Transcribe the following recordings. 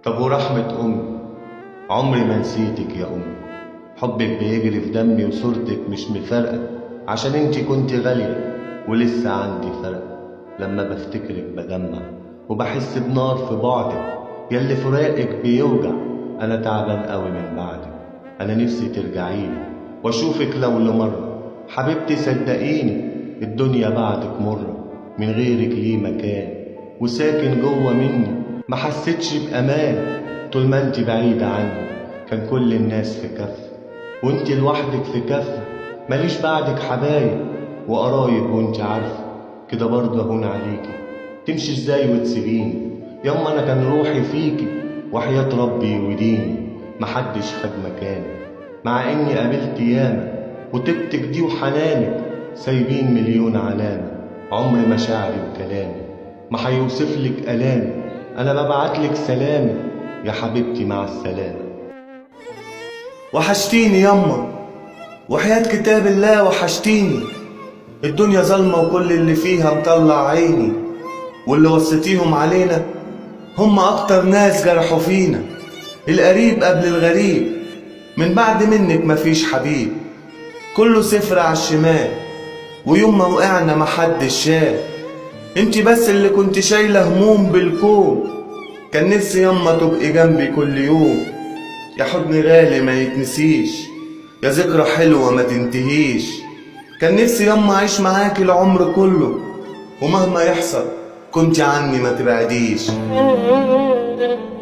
طب ورحمة أمي، عمري ما نسيتك يا أمي. حبك بيجري في دمي وصورتك مش مفارقة، عشان انتي كنتي غالية ولسه عندي فرق. لما بفتكرك بدمع وبحس بنار في بعدك، ياللي فراقك بيوجع. أنا تعبان قوي من بعدك. أنا نفسي ترجعيلي وأشوفك لو لمرة. حبيبتي صدقيني الدنيا بعدك مرة، من غيرك ليه مكان وساكن جوه مني. ما حسيتش بأمان طول ما انت بعيدة عني. كان كل الناس في كفة وانت لوحدك في كفة. ماليش بعدك حبايب وقرايب، وانت عارفة كده برضه هون عليكي. تمشي ازاي وتسيبيني ياما؟ انا كان روحي فيكي وحياة ربي وديني. محدش خد مكاني مع اني قابلت ياما، وطيبتك دي وحنانك سايبين مليون علامة. عمر مشاعري وكلامي ما هيوصفلك ألامي. أنا ببعتلك سلامي يا حبيبتي، مع السلامة. وحشتيني يما، وحياة كتاب الله وحشتيني. الدنيا ظلمة وكل اللي فيها مطلع عيني، واللي وصيتيهم علينا هم أكتر ناس جرحوا فينا. القريب قبل الغريب، من بعد منك مفيش حبيب. كله صفر عالشمال، ويوم ما وقعنا محدش شال. انتي بس اللي كنت شايلة هموم بالكون. كان نفسي يما تبقي جنبي كل يوم، يا حضن غالي ما يتنسيش، يا ذكرى حلوة ما تنتهيش. كان نفسي يما أعيش معاكي العمر كله، ومهما يحصل كنت عني ما تبعديش.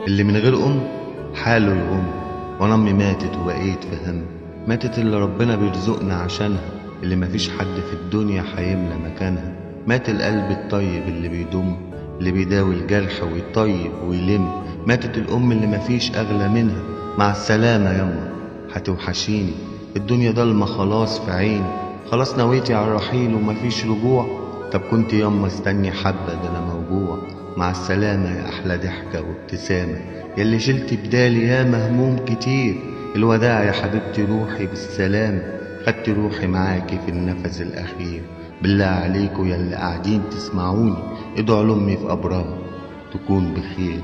اللي من غير أم حاله الغم، وأنا أمي ماتت وبقيت في هم. ماتت اللي ربنا بيرزقنا عشانها، اللي مفيش حد في الدنيا هيملى مكانها. مات القلب الطيب اللي بيضم، اللي بيداوي الجرح ويطيب ويلم. ماتت الأم اللي مفيش أغلى منها. مع السلامة يما، هتوحشيني. الدنيا ضلمة خلاص في عيني، خلاص نويتي على الرحيل ومفيش رجوع. طب كنت يما استني حبة، ده أنا موجوع. مع السلامة يا أحلى ضحكة وابتسامة، ياللي شلت بدالي ياما هموم كتير. الوداع يا حبيبتي، روحي بالسلامة. خدت روحي معاكي في النفس الأخير. بالله عليكوا ياللي قاعدين تسمعوني، ادعوا لأمي في قبرها تكون بخير.